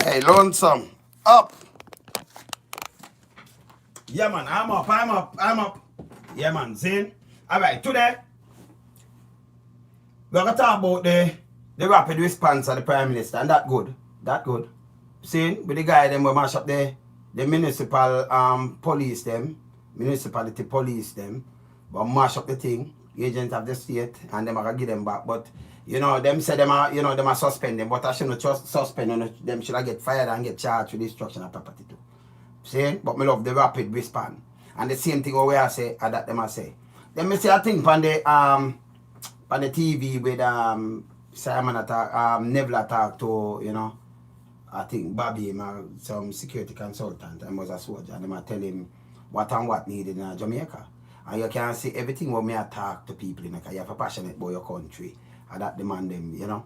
Hey, lonesome. Up. Yeah, man. I'm up. Yeah, man. Zin. Alright, today, we're going to talk about the rapid response of the Prime Minister. And that good. That good. See, with the guy, them will mash up the municipal police, them. Municipality police, them. But mash up the thing. Agents of the state. And them are going to give them back. But, you know, them say them are, them are suspend them. But I shouldn't just suspend them. Them should get fired and get charged with destruction of property too. See? But me love the rapid response. And the same thing over I say, that them I say. Then me say a thing on the TV with Simon attack, Neville attack to, I think Bobby, some security consultant, and was a soldier, and I tell him what and what needed in Jamaica. And you can see everything when me attack to people, because you have a passionate about your country, and that demand them,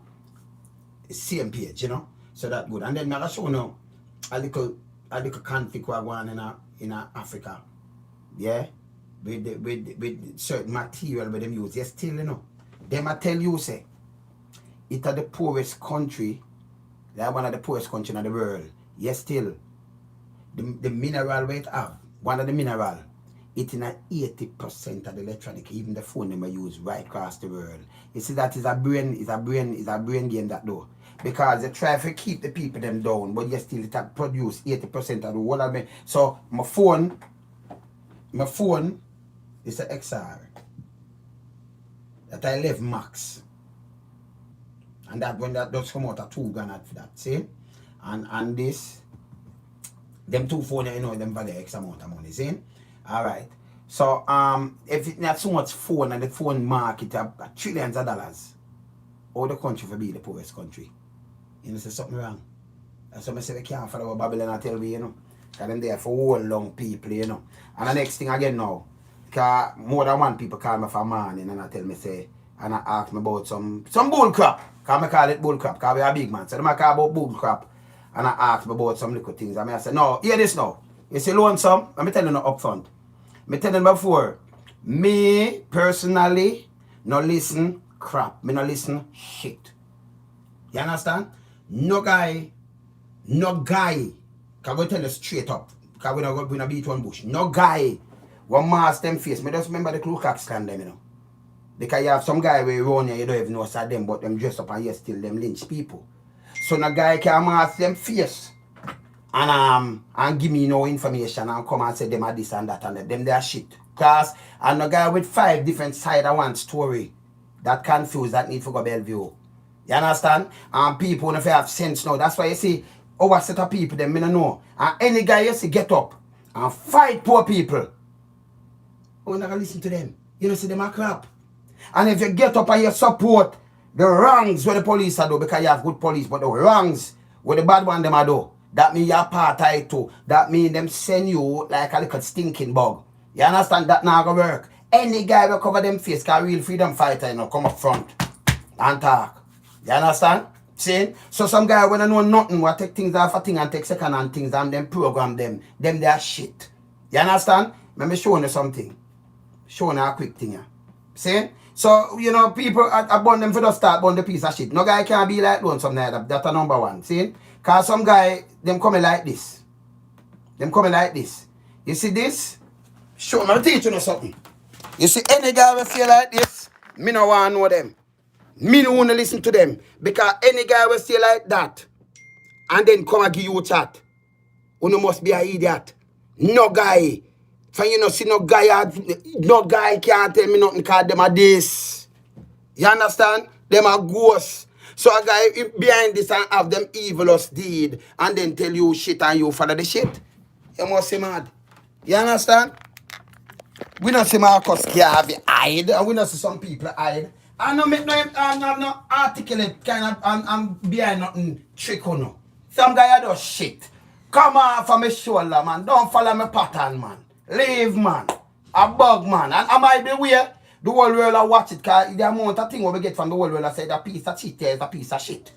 same page, so that good. And then I show you a little conflict going on in Africa, yeah, with certain material with them use. Yes, still, them I tell you, say, it's the poorest country. They're one of the poorest countries in the world. Yes, still. The mineral weight have, one of the mineral, it's in 80% of the electronic, even the phone them use right across the world. You see that is a brain game that though. Because they try to keep the people them down, but you still it produce 80% of the whole of me. So my phone is an XR. That I left max. And that when that does come out at $2,000 for that, see? And this, them two phones, them value X amount of money, see? Alright. So if it's not so much phone and the phone market at trillions of dollars, how the country will be the poorest country? Say something wrong. That's why I say we can't follow what Babylon and tell me, Because them there for all long people, And the next thing again now, because more than one people call me for morning and I tell me say, and I ask me about some bull crap. Because I call it bull crap, because we are a big man. So they call about bull crap. And I ask me about some little things. And I say, no, hear this now. You see lonesome? Let me tell you now up front. Me tell you before, me personally no listen crap. Me no listen shit. You understand? No guy, can go tell you straight up. Because we not beat one bush. No guy will mask them face. Me just remember the Ku Klux Klan them, Because you have some guy where you run here, you don't even know it's them, but them dress up and you still them lynch people. So no guy can mask them face and give me no information and come and say them are this and that and that. Them they are shit. Cause and no guy with 5 different sides of one story that confused that need to go Bellevue. You understand? And people if you have sense now. That's why you see our set of people them me no know. And any guy you see get up and fight poor people. Oh, not gonna listen to them. You know see them are crap. And if you get up and you support the wrongs where the police are do, because you have good police, but the wrongs where the bad one them are do, that mean you're part of it too. That mean them send you like a little stinking bug. You understand? That not gonna work. Any guy will cover them face, cause real freedom fighter, come up front and talk. You understand? See? So some guy when I know nothing, will take things off a thing and take second hand things and then program them. Them they are shit. You understand? Let me show you something. Show you a quick thing here. See? So, people I burn them for the start, burn the piece of shit. No guy can be like one something like that. That's a number one. See? Cause some guy, them coming like this. You see this? Show me, I'll teach you something. You see any guy will feel like this, me no want to know them. Me no want to listen to them. Because any guy will feel like that and then come and give you a chat. You must be an idiot. No guy. For see no guy can't tell me nothing because them are this. You understand? Them are ghosts. So a guy behind this and have them evilous deed and then tell you shit and you follow the shit. You must be mad. You understand? We don't see Marcus Garvey hide, and we don't see some people hide. I don't make no articulate kind of I'm behind nothing trick or no. Some guy do shit. Come on from my shoulder, man. Don't follow my pattern, man. Leave, man. A bug, man. And I might be weird. The whole world will watch it, because the amount of thing we get from the whole world, I say that piece of shit there is a piece of shit.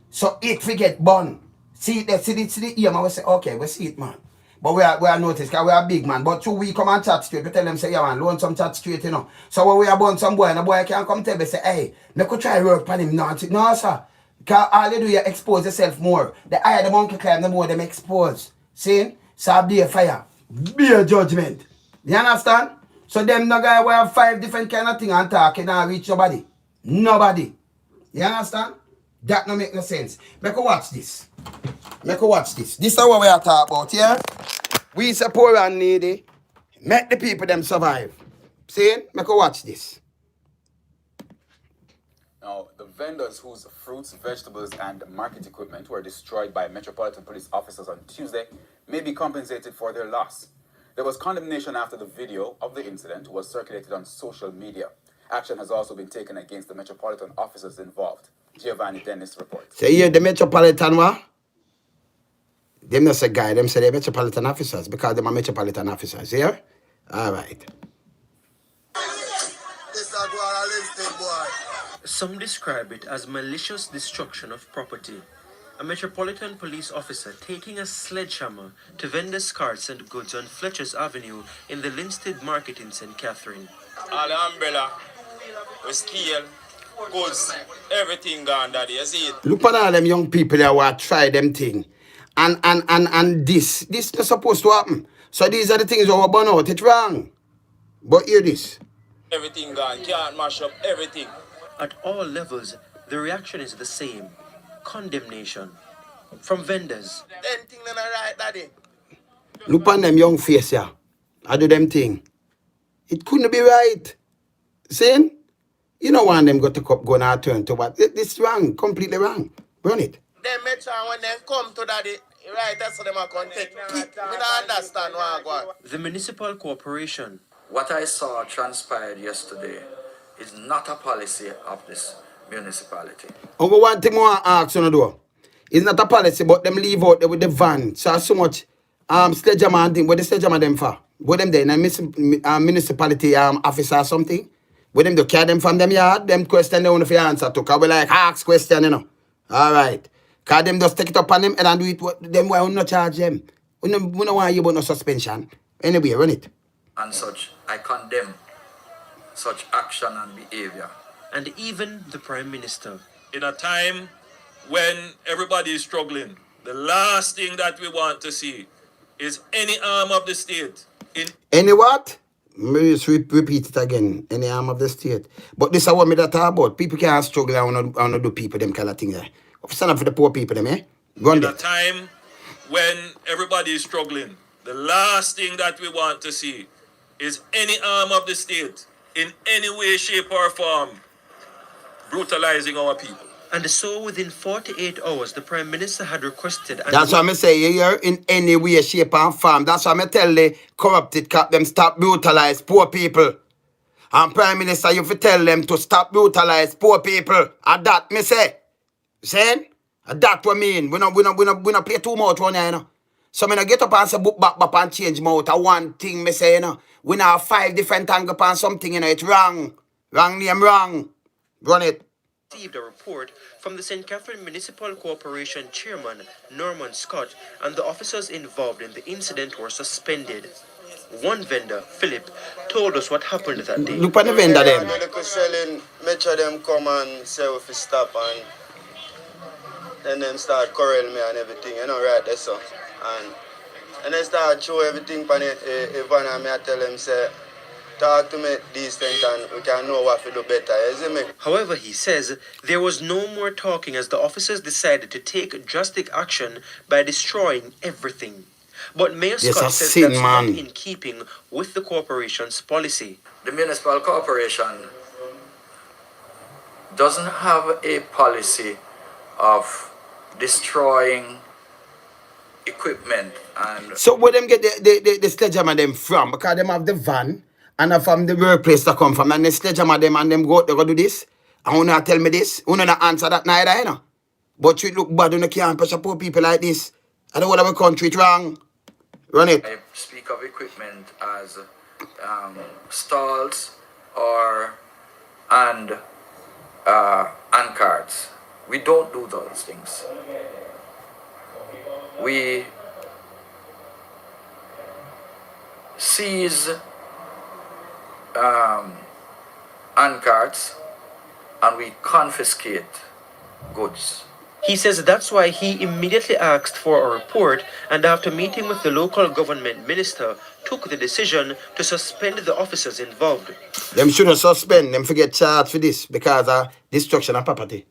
So it we get bun. See the ear, man, we say, okay, we see it, man. But we are noticed, because we are big, man. But 2 weeks come and chat straight. We tell them, say, yeah, man, loan some chat straight, So when we are born some boy, and the boy can come tell me, say, hey, me could try work on him. No, sir. Because all you do, you expose yourself more. The higher the monkey climb, the more them expose. See? So be a fire. Be a judgment. You understand? So them no guy will have 5 different kind of things and talk and reach nobody. Nobody. You understand? That no make no sense. Make you watch this. Make you watch this. This is what we are talking about, yeah? We is poor and needy. Make the people them survive. See? Make you watch this. Now, the vendors whose fruits, vegetables, and market equipment were destroyed by Metropolitan Police officers on Tuesday may be compensated for their loss. There was condemnation after the video of the incident was circulated on social media. Action has also been taken against the Metropolitan officers involved. Giovanni Dennis reports. So here the Metropolitan what? Them not say guy, them say they're Metropolitan officers because them are Metropolitan officers, yeah? Alright. Some describe it as malicious destruction of property. A Metropolitan Police officer taking a sledgehammer to vendors' carts and goods on Fletcher's Avenue in the Linstead Market in St. Catherine. All the umbrella, the scale, goods, everything gone, daddy, you see it? Look at all them young people that want to try them thing. And this not supposed to happen. So these are the things that were born out. It's wrong. But hear this. Everything gone, can't mash up everything. At all levels, the reaction is the same. Condemnation. From vendors. Them thing not right, daddy. Look on them young face here. I do them thing. It couldn't be right. Saying? You don't want them got to go and turn to what? This is wrong. Completely wrong. Run it. Them make sure when they come to daddy, right, that's what them are going to take. We don't understand what I want. The municipal corporation. What I saw transpired yesterday is not a policy of this municipality. Only one thing I want to ask you to do. It's not a policy, but them leave out there with the van. So much sledgehammer and thing. What the sledgehammer them for? What them there in a municipality officer or something? What them do carry them from them yard? Them question they want to answer to. Because we like ask question, you know. Alright. Because them just take it up on them and do it. Them why we not charge them. We don't want you about no suspension. Anyway, run it. And such, I condemn such action and behavior. And even the Prime Minister. In a time when everybody is struggling, the last thing that we want to see is any arm of the state in any what? Maybe just repeat it again. Any arm of the state. But this is what me that talk about. People can't struggle and wanna do people them kind of thing there. Stand up for the poor people them, eh? Run in a that. time when everybody is struggling, the last thing that we want to see is any arm of the state in any way, shape, or form brutalizing our people. And so within 48 hours, the Prime Minister had requested... That's why I say here in any way, shape, and form. That's why I tell the corrupted cap them stop brutalize poor people. And Prime Minister, you have to tell them to stop brutalize poor people. And that me say. Saying? And that what I mean. We not play too much one, you know. So I get up and say book back and change my out. One thing me say, you know. We now have 5 different angles on something, you know. It's wrong. Wrong name, wrong. Run it. Received a report from the St. Catherine Municipal Corporation Chairman Norman Scott, and the officers involved in the incident were suspended. One vendor, Philip, told us what happened that day. Look at the vendor them. The selling, make sure them come and say if we stop and then them start quarrel me and everything, you know, right there so. And they start show everything on Ivan and me I tell them say talk to me decent and we can know what to do better, you see me? However, he says there was no more talking as the officers decided to take drastic action by destroying everything. But Mayor Scott says that's not in keeping with the corporation's policy. The municipal corporation doesn't have a policy of destroying equipment and... So where them get the sledgehammer them from? Because them have the van and from the workplace to come from, and the sledgehammer them and them go do this. And you not tell me this. You not answer that neither, you know. But you look bad, you can't pressure poor people like this. I don't want our country it's wrong. Run it. I speak of equipment as stalls and carts. We don't do those things. We seize carts and we confiscate goods. He says that's why he immediately asked for a report, and after meeting with the local government minister, took the decision to suspend the officers involved. Them shouldn't suspend, them forget charged for this because of destruction of property.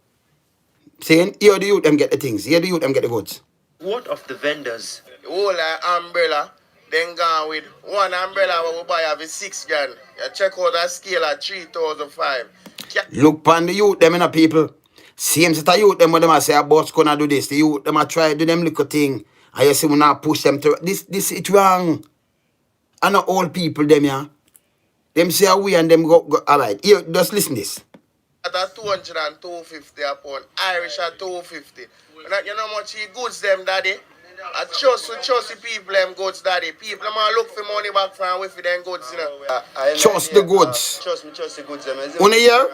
Saying, here the youth them get the things, here the youth them get the goods. What of the vendors? Whole umbrella, then gone with one umbrella what we buy have is 6 grand. You check out a scale at 3,005. Look pan the youth them in a people. Same set of youth them when them a say a boss gonna do this. The youth them a try do them little thing. And you see we not push them to this it wrong. And not old people them yeah. Them say we and them go alright. Here, just listen this. At 200 and 250 a pound. Irish at 250. You know how much he goods them, daddy? I trust the people them goods, daddy. People them look for money back from with them goods, you know. Trust the goods. Trust the goods them. Only here?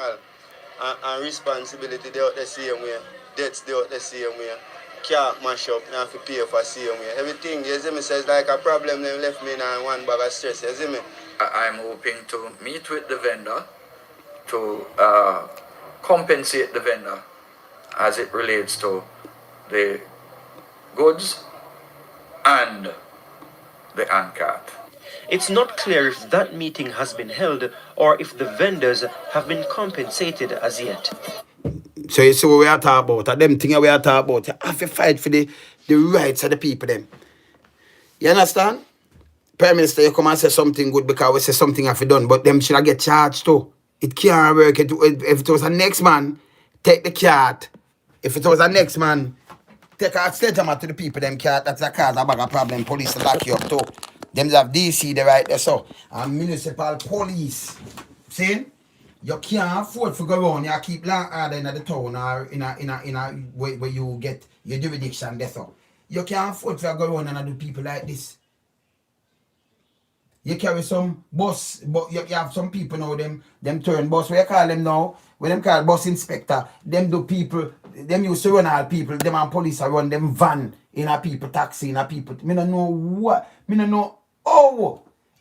And responsibility they out the same way. Debts they out the same way. Can't mash up, you have to pay for the same way. Everything, you see me, says like a problem them left me in one bag of stress, you see me? I'm hoping to meet with the vendor to compensate the vendor as it relates to the goods and the ANCAT. It's not clear if that meeting has been held or if the vendors have been compensated as yet. So you see what we are talking about, them things we are talking about. You have to fight for the rights of the people them. You understand? Prime Minister, you come and say something good because we say something have to done, but them should get charged too. It can't work. If it was a next man, take the cat. If it was a next man, take a sledgehammer to the people, them cat, that's a cause a bag of problem. Police to lock you up too. Them have DC the right there, so. And municipal police. See? You can't afford to go around, you keep law order in the town or in a where you get your jurisdiction there, so. You can't afford to go around and do people like this. You carry some bus, but you have some people now, them turn bus, what you call them now? When them call bus inspector, them do people, them used to run all people, them and police run them van in a people taxi, in a people. Me don't know what, me don't know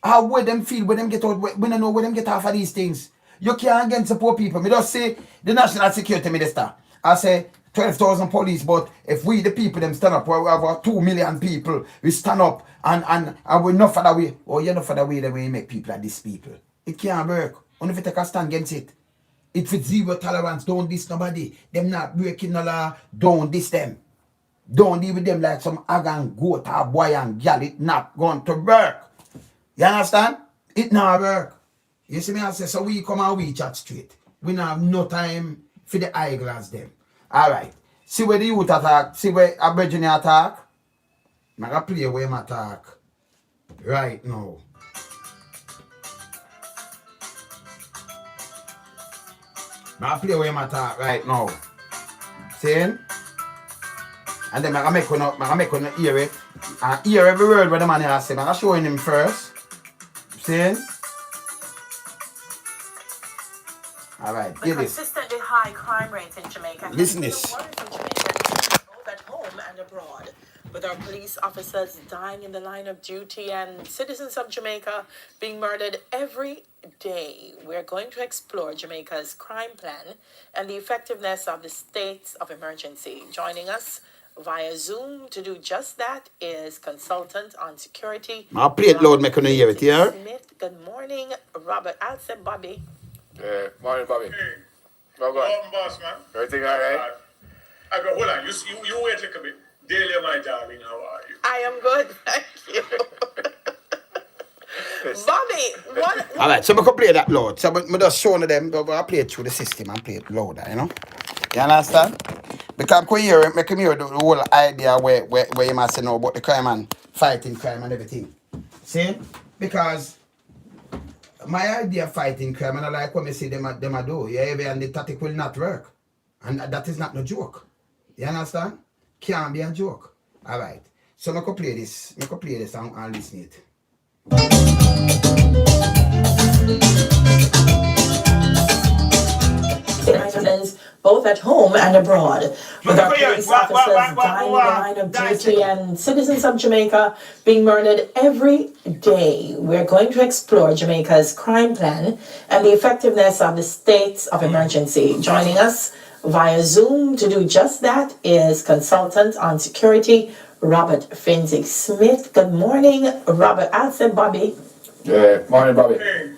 how where them feel, where them get out, me don't know where them get off of these things. You can't get support people. Me just say the National Security Minister. I say 12,000 police, but if we the people them stand up, we have 2 million people, we stand up and we not for the way. Oh, you're not for the way the way you make people like these people. It can't work. Only if you take a stand against it. It's with zero tolerance. Don't diss nobody. Them not breaking the law. Don't diss them. Don't deal with them like some hag and goat or boy and girl. It not going to work. You understand? It not work. You see me I say, so we come and we chat straight. We don't have no time for the eyeglass them. Alright. See where the youth attack. See where a Virginia attack. I'm going to play where him attack. Right now. I'm going to play where him attack right now. See? And then I'm going to make one hear it. And hear every word what the man has said. I'm going to show him first. See? All right, the consistently high crime rates in Jamaica. Listen this. Both at home and abroad, with our police officers dying in the line of duty and citizens of Jamaica being murdered every day. We're going to explore Jamaica's crime plan and the effectiveness of the states of emergency. Joining us via Zoom to do just that is consultant on security. I'll play it loud, make you hear it, yeah? Smith. Good morning, Robert. I'll say Bobby. Morning, Bobby. Hey. Well, go on. Boss, man. Everything all right? I go, hold on. You wait a little bit. Delia, my darling, how are you? I am good, thank you. Bobby, what? Alright, so we can play that loud. So we just show them, but I'll play it through the system and play it louder, you know? You understand? Because we hear it, make him hear the whole idea where you must know about the crime and fighting crime and everything. See? Because my idea of fighting crime, and I like when I say them a do, yeah, and the tactic will not work. And that is not no joke. You understand? Can't be a joke. Alright. So I can play this. I can play this and listen it. Citizens both at home and abroad, with our police officers dying in the line of duty and citizens of Jamaica being murdered every day. We're going to explore Jamaica's crime plan and the effectiveness of the states of emergency. Joining us via Zoom. To do just that is consultant on security, Robert Finzig Smith. Good morning, Robert. I'll say Bobby. Yeah, morning, Bobby. Hey,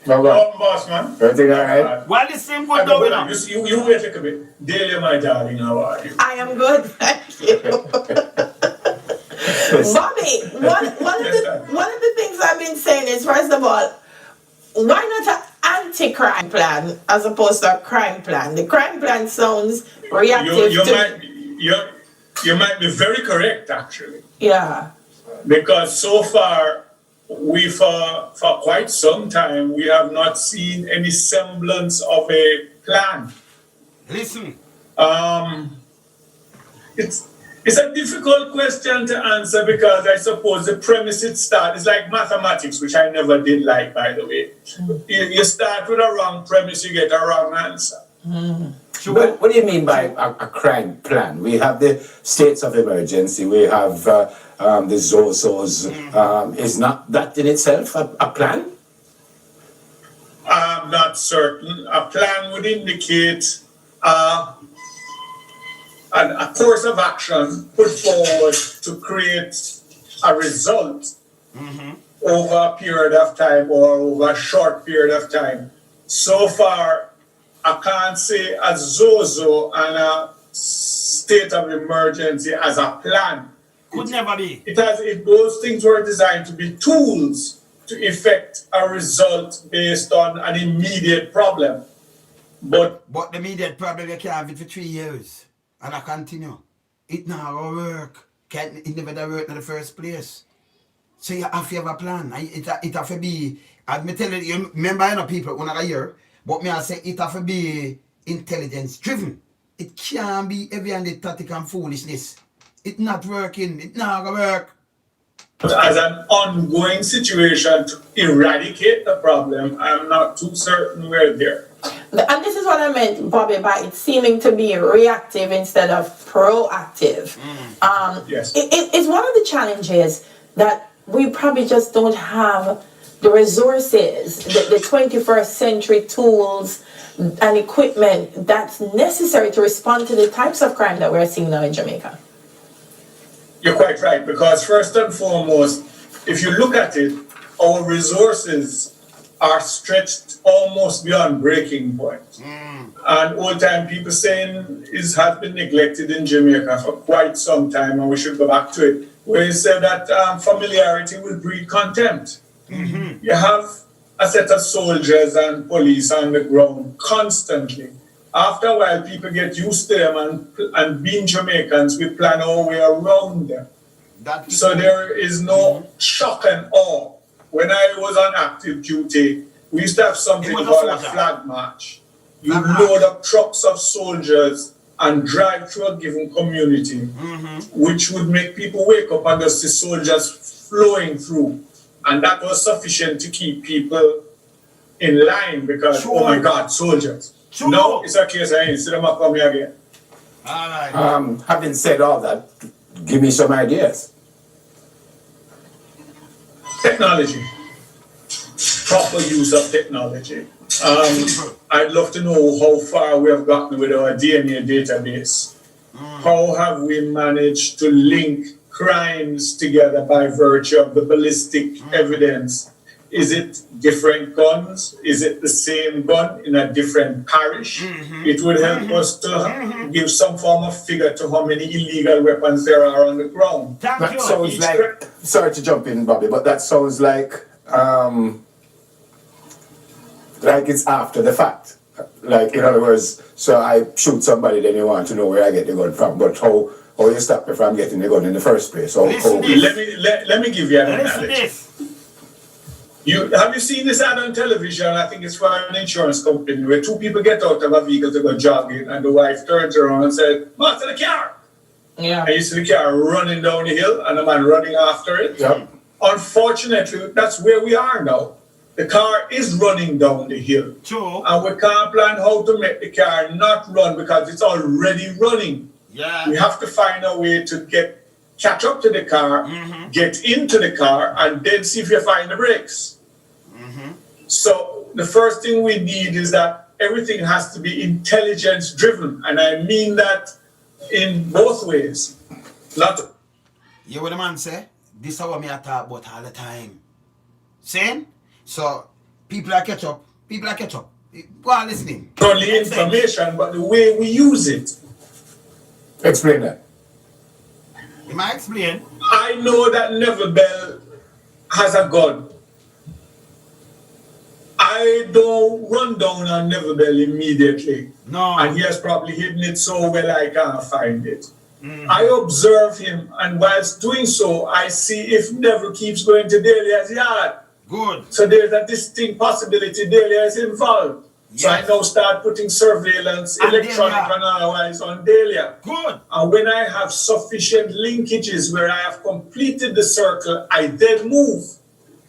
No, boss, man. everything all right? Well, the same good Hold going on. on. You wait a little bit. Daily, my darling, how are you? I am good, thank you. Bobby, one of the things I've been saying is, first of all, why not an anti-crime plan as opposed to a crime plan? The crime plan sounds reactive You might be very correct, actually. Yeah. Because so far, we for quite some time, we have not seen any semblance of a plan. Listen. It's a difficult question to answer because I suppose the premise it starts is like mathematics, which I never did like, by the way. You start with a wrong premise, you get a wrong answer. So what do you mean by a crime plan? We have the states of emergency, we have the ZOSOs. Is not that in itself a plan? I'm not certain. A plan would indicate a course of action put forward to create a result over a period of time or over a short period of time. So far, I can't say a ZOSO and a state of emergency as a plan. Could never be. Those things were designed to be tools to effect a result based on an immediate problem. But the immediate problem, you can't have it for 3 years. And I continue. It now work. It never work in the first place. So you have to have a plan. It have to be, as me tell you, remember I know people when I hear, but me I say it have to be intelligence driven. It can't be heavy and static and foolishness. It's not working. It not gonna work. As an ongoing situation to eradicate the problem, I'm not too certain we're there. And this is what I meant, Bobby, by it seeming to be reactive instead of proactive. Yes. It's one of the challenges that we probably just don't have the resources, the 21st century tools and equipment that's necessary to respond to the types of crime that we're seeing now in Jamaica. You're quite right, because first and foremost, if you look at it, our resources are stretched almost beyond breaking point. And old time people saying has been neglected in Jamaica for quite some time, and we should go back to it, where you say that familiarity will breed contempt. You have a set of soldiers and police on the ground constantly. After a while, people get used to them, and being Jamaicans, we plan our way around them. So there is no shock and awe. When I was on active duty, we used to have something called a flag march. You load up trucks of soldiers and drive through a given community, which would make people wake up and just see soldiers flowing through. And that was sufficient to keep people in line because, oh my God, soldiers. No, it's a case I ain't see them up on me again. All right. Having said all that, give me some ideas. Technology. Proper use of technology. I'd love to know how far we have gotten with our DNA database. How have we managed to link crimes together by virtue of the ballistic evidence? Is it different guns? Is it the same gun in a different parish? It would help us to give some form of figure to how many illegal weapons there are on the ground. That sounds like, sorry to jump in, Bobby, but that sounds like it's after the fact. Like, in other words, so I shoot somebody, then you want to know where I get the gun from, but how you stop me from getting the gun in the first place? Let me give you an analogy. Have you seen this ad on television? I think it's for an insurance company where two people get out of a vehicle to go jogging, and the wife turns around and said, "Master, the car!" Yeah. And you see the car running down the hill and the man running after it. Yeah. Unfortunately, that's where we are now. The car is running down the hill. True. And we can't plan how to make the car not run because it's already running. Yeah. We have to find a way to catch up to the car, get into the car, and then see if you find the brakes. So the first thing we need is that everything has to be intelligence driven, and I mean that in both ways. Not. You what the man say? This is what me I talk about all the time. Saying? So people are catch up. People are catch up. Go on listening. Not only information, but the way we use it. Explain that. You might explain. I know that Neville Bell has a gun. I don't run down on Neville Bell immediately. No. And he has probably hidden it so well I can't find it. I observe him, and whilst doing so, I see if Neville keeps going to Dahlia's yard. Good. So there's a distinct possibility Dahlia is involved. Yes. So I now start putting surveillance, And electronic Dahlia. and otherwise, on Dahlia. Good. And when I have sufficient linkages where I have completed the circle, I then move.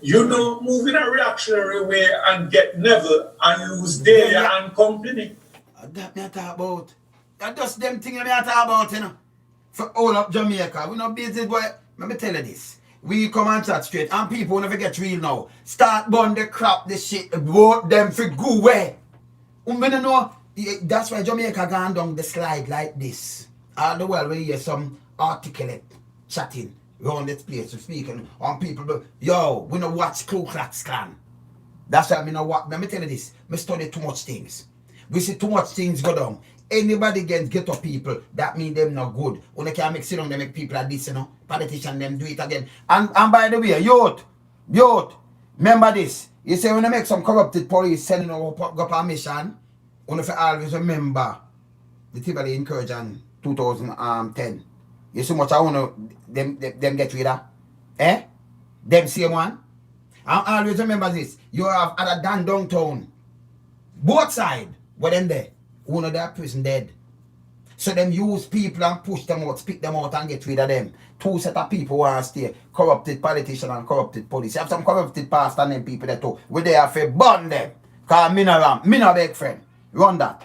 You don't move in a reactionary way and get Neville and lose Dahlia and company. That me I talk about. That's just them things me I talk about, you know. For all of Jamaica. We not busy, boy. Let me tell you this. We come and chat straight, and people never get real now. Start burn the crap, the shit, vote them for go away. We don't know. That's why Jamaica gone down the slide like this. All the while we hear some articulate chatting around this place, speaking on people. Yo, we don't watch Ku Klux Klan. That's why I mean, let me tell you this. We study too much things. We see too much things go down. Anybody gets ghetto people, that mean them not good. When they can't make sit down, they make people like this, you know. Politicians, them do it again. And by the way, youth, remember this. You say when they make some corrupted police sending go on mission, when you always remember the people they encourage in 2010. You see much I want to them get rid of? Eh? Them same one? And always remember this. You have other than downtown. Both sides were them there. One of their prison dead. So them use people and push them out, spit them out and get rid of them. Two set of people want to stay. Corrupted politician and corrupted police. You have some corrupted pastor and them people there too. We there have to burn them. Cause me no big friend. Run that.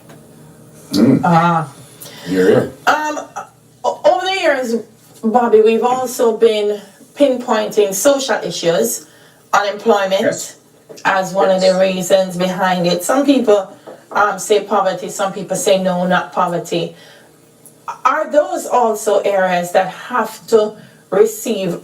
Over the years, Bobby, we've also been pinpointing social issues, unemployment, as one of the reasons behind it. Some people say poverty, some people say no, not poverty. Are those also areas that have to receive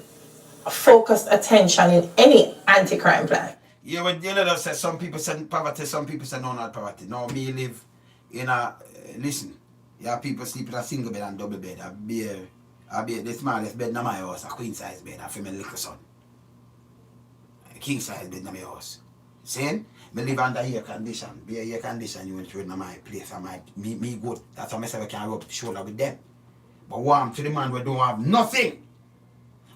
focused attention in any anti-crime plan? Yeah, but you know, say some people say poverty, some people say no, not poverty. No, me live in a, listen, yeah, people sleep in a single bed and double bed. I be the smallest bed in my house, a queen size bed, I feel my little son. A king size bed in my house. See? I live under air condition. Be air condition, you will throw in my place. Me good. That's why I say I can rub the shoulder with them. But warm to the man we don't have nothing.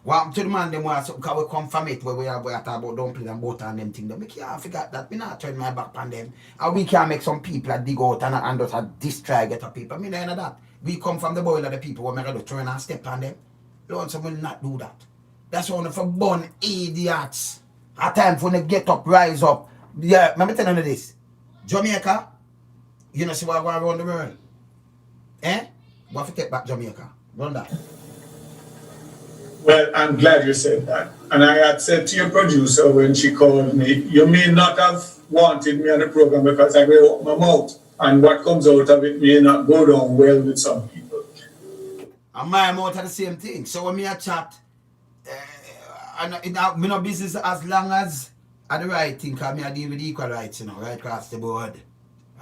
Warm to the man them want something because we come from it where we talk about dumpling and butter and them things. We can't forget that. We not turn my back on them. And we can make some people dig out and just destroy get people. I mean, none of that. We come from the boil of the people who make a turn and step on them. Lord, some will not do that. That's one for born idiots. At time for them to get up, rise up. Yeah, let me tell you this. Jamaica, you know see what going around the world. Eh? We have to take back Jamaica. Run that. Well, I'm glad you said that. And I had said to your producer when she called me, you may not have wanted me on the program because I will open my mouth. And what comes out of it may not go down well with some people. And my mouth are the same thing. So when me a chat, me no business as long as I the right thing, because me I deal with equal rights, you know, right across the board.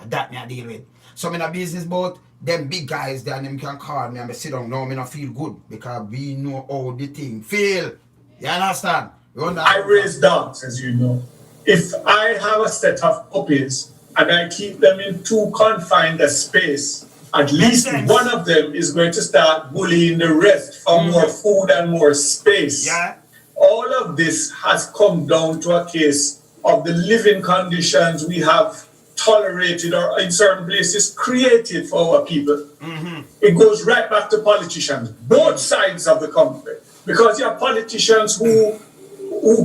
That me I deal with. So me no business about them big guys there and them can call me and me sit down. No, me no feel good because we know how the thing feel. You understand? I raise dogs, as you know. If I have a set of puppies and I keep them in too confined a space, at least one of them is going to start bullying the rest for more food and more space. Yeah. All of this has come down to a case of the living conditions we have tolerated or in certain places created for our people. It goes right back to politicians, both sides of the conflict. Because you have politicians who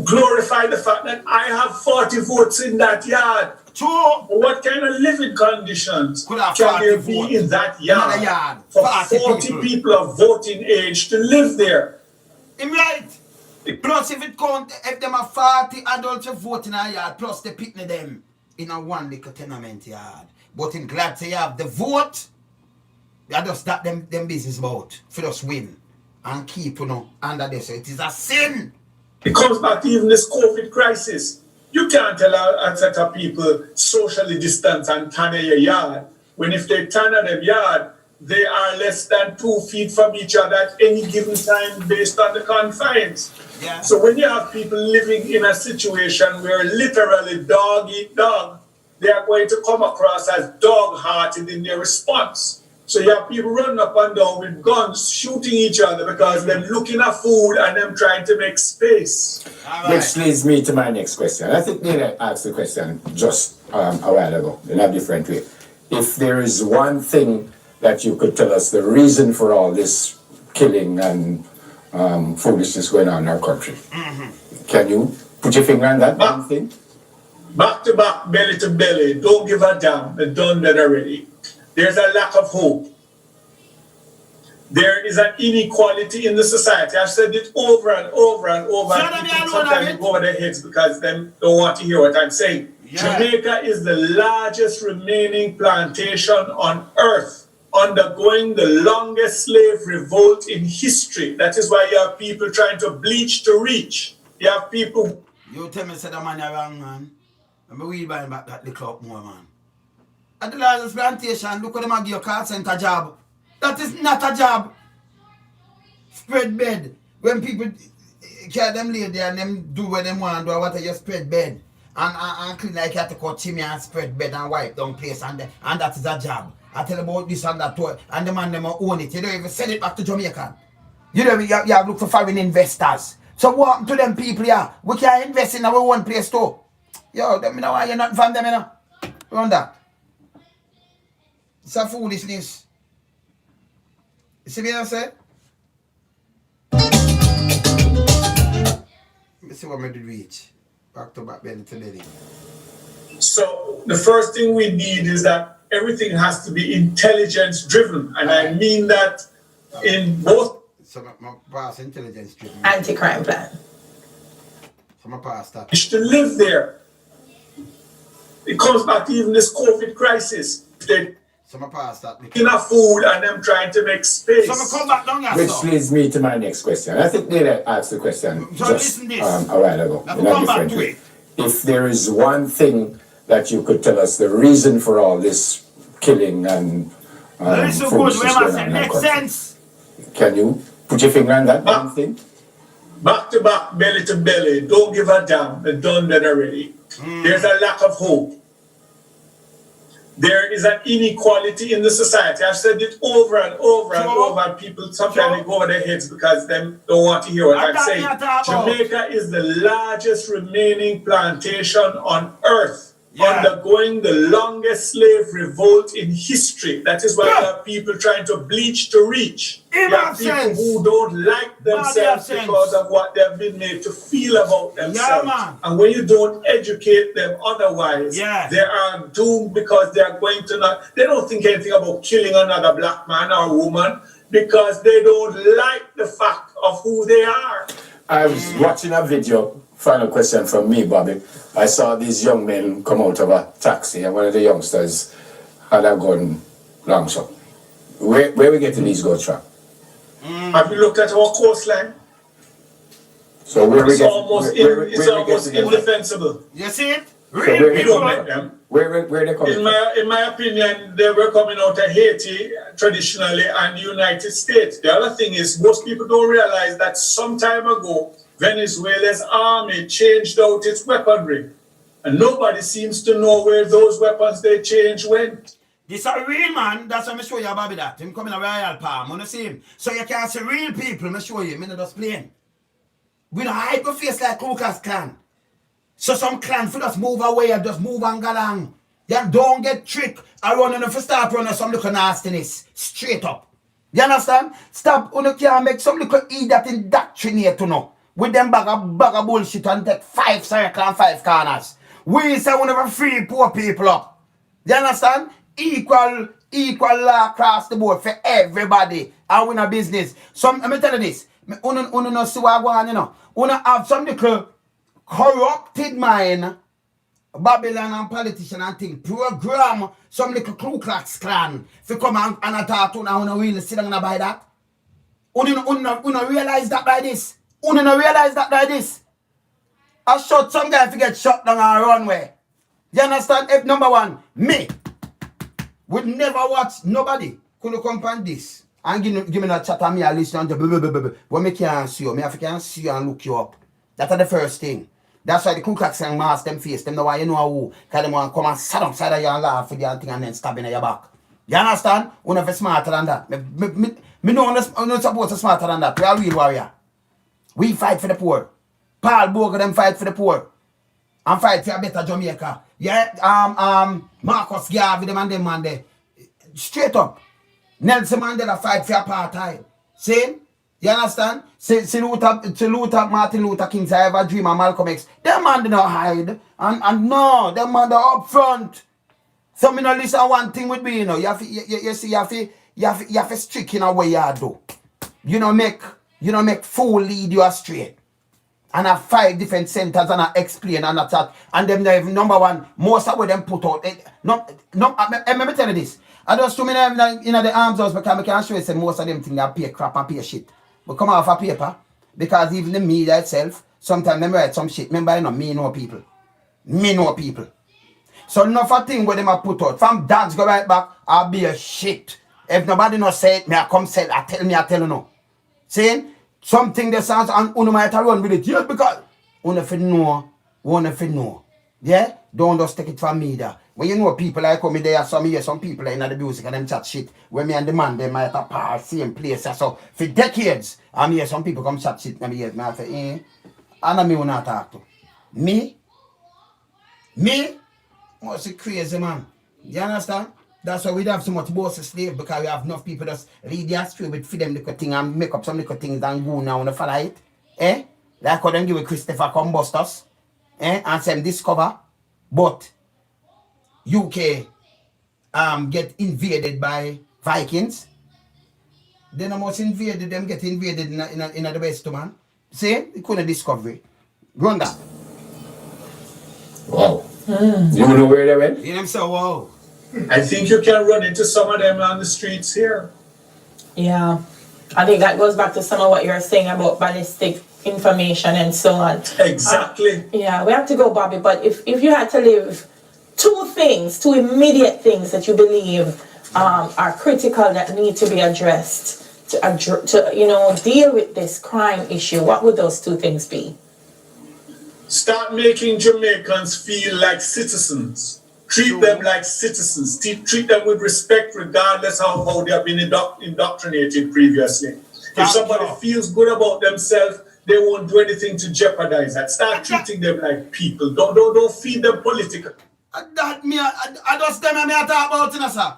glorify the fact that I have 40 votes in that yard. True. What kind of living conditions can there be in that yard for 40 people of voting age to live there? I'm right. Plus, if them are 40 adults voting in a yard, plus they picnic them in a one little tenement yard. But I'm glad to have the vote. They just start them business about for us win and keep under this. So it is a sin. It comes back to even this COVID crisis. You can't tell a set of people socially distance and tan in your yard when if they tan at them yard, they are less than 2 feet from each other at any given time based on the confines. Yeah. So when you have people living in a situation where literally dog eat dog, they are going to come across as dog-hearted in their response. So you have people running up and down with guns, shooting each other because they're looking at food and them trying to make space. Right. Which leads me to my next question. I think Nina asked the question just a while ago in a different way. If there is one thing that you could tell us the reason for all this killing and foolishness going on in our country, can you put your finger on that one thing? Back to back, belly to belly, don't give a damn, they're done that already. There's a lack of hope. There is an inequality in the society. I've said it over and over and over. Sometimes they go over their heads because they don't want to hear what I'm saying. Yeah. Jamaica is the largest remaining plantation on earth, undergoing the longest slave revolt in history. That is why you have people trying to bleach to reach. You have people... You tell me say the man you're wrong, man. I'm going to buy back that little up more, man. At the largest plantation, look at them give your call center job. That is not a job. Spread bed. When people care them lay there and them do what they want to do, what you spread bed. And clean like you have to cut chimney and spread bed and wipe down place and that is a job. I tell about this and that too, and the man them own it. You don't even send it back to Jamaica. You know, you have look for foreign investors. So what happened to them people here? We can invest in our own place too. Yo, them know why you're not from them, you know. Run that. It's a foolishness. You see what I say? Let me see what I did reach. Back to back, belly to belly. So the first thing we need is that everything has to be intelligence driven. And I mean that in both. So my past intelligence driven. Anti-crime plan. So my past that. To live there. It comes back to even this COVID crisis. So my past that. Enough food and them trying to make space. So I come back down here. Which leads me to my next question. I think Nina asked the question so just a while ago in a different way. If there is one thing that you could tell us the reason for all this killing and foolishness going on in our country, can you put your finger on that one thing? Back to back, belly to belly, don't give a damn, they're done that already. There's a lack of hope. There is an inequality in the society. I've said it over and over and over, and people sometimes they go over their heads because they don't want to hear what I'm saying. Jamaica is the largest remaining plantation on earth, undergoing the longest slave revolt in history. That is why you have people trying to bleach to reach. You have people who don't like themselves because of what they've been made to feel about themselves. And when you don't educate them otherwise, they are doomed because they are going to they don't think anything about killing another black man or woman because they don't like the fact of who they are. I was watching a video. Final question from me, Bobby. I saw these young men come out of a taxi and one of the youngsters had a gun long shot. Where we getting these guns from? Have you looked at our coastline? So where we it's almost indefensible. You see it? Really? We don't let them. Where they coming from? In my opinion, they were coming out of Haiti traditionally and the United States. The other thing is most people don't realize that some time ago Venezuela's army changed out its weaponry. And nobody seems to know where those weapons they changed went. This a real man, that's what I show you Bobby that. Him coming a royal palm, you see him. So you can see real people, I show you, I'm not just playing. We don't hide the face like Lucas clan. So some clan for just move away and just move and go along. You don't get tricked around and if you start running some little nastiness. Straight up. You understand? Stop, you can't make some little idiot indoctrinate to know. With them bag of bullshit and take 5 circles and 5 corners. We say we never free poor people up. You understand? Equal law across the board for everybody. And we in a business. Let me tell you this. Uno no see what I want, you know. Uno have some little corrupted mind Babylon and politician and thing program some little Ku Klux Klan to come and attack you now. Really sit down and buy that. Uno realize that by this. Uno no realize that by this. I shot some guy to get shot down our runway. You understand? If number one, me would never watch nobody could come on this and give me a chat and me a listen to blah, blah, blah, blah. When me can't see you, me have to see you and look you up. That's the first thing. That's why the Ku Klux Klan mask them face, them know why you know who. Because them want to come and sit outside of you and laugh for the thing and then stab in your back. You understand? We're never smarter than that. Me know I'm not supposed to smarter than that. We are real warrior. We fight for the poor. Paul Boga them fight for the poor. And fight for a better Jamaica. Yeah, Marcus Garvey them and them man there. Straight up. Nelson Mandela fight for apartheid. See? You understand? Luther, Martin Luther King say I have a dream of Malcolm X. Them man did not hide. And no, them man are up front. So me no listen one thing with me, you know. You have to strict in a way you do. You know make fool lead you astray. And have 5 different centers and I explain and that. And them even number one, most of what them put out. Let me tell you this. I just too many in the arms house because I can show you say most of them think they pay crap and pay shit. But come off a paper. Because even the media itself, sometimes them write some shit. Remember, you know, me know people. Me know people. So enough of thing where them are put out. From dogs go right back, I'll be a shit. If nobody no say it, me I come say it. I tell you no. Saying something that sounds and you might run with it. Yes, because you know. Yeah? Don't just take it from me there. When you know people like me there, some people in the music and them chat shit. When me and the man, they might have passed same place. So for decades, I'm here, some people come chat shit. And I say, and me will not talk to. Me? What's it crazy, man? You understand? That's why we don't have so much boss slave because we have enough people just read their story with feed them little thing and make up some little things and go now and follow it. Like how them give Christopher Combustus. And some discover. But UK get invaded by Vikings. Then almost invaded them get invaded in the West, man. See? They couldn't discover it. Run that. Wow. You know where they went? You know so wow. I think you can run into some of them on the streets here. Yeah. I think that goes back to some of what you're saying about ballistic information and so on. Exactly. Yeah, we have to go, Bobby, but if you had to leave 2 immediate things that you believe are critical that need to be addressed to deal with this crime issue, what would those 2 things be? Start making Jamaicans feel like citizens. Treat them like citizens. Treat them with respect regardless of how they have been indoctrinated previously. If somebody feels good about themselves, they won't do anything to jeopardize that. Start treating them like people. Don't feed them political. I just them and I talk about it, sir.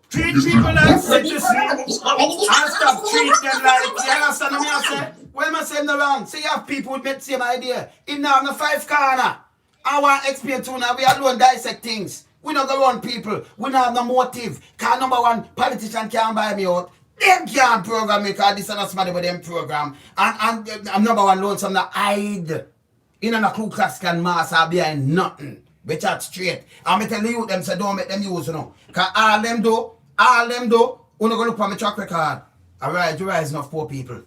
Treat people like citizens and stop treat them like, you understand what I say? Well, I say no wrong. See, you have people with the same idea. In now, the 5 corner. I want to explain to you now, we alone dissect things. We don't go around people. We don't have no motive. Because number one, politician can't buy me out. Them can't program me because this is not somebody with them program. And number one, loan some that hide. In a Ku Klux Klan mass are behind nothing. We chat straight. And I tell you them say don't make them use, you know. Because all them do, you go look for my track record. Alright, you rise enough poor people.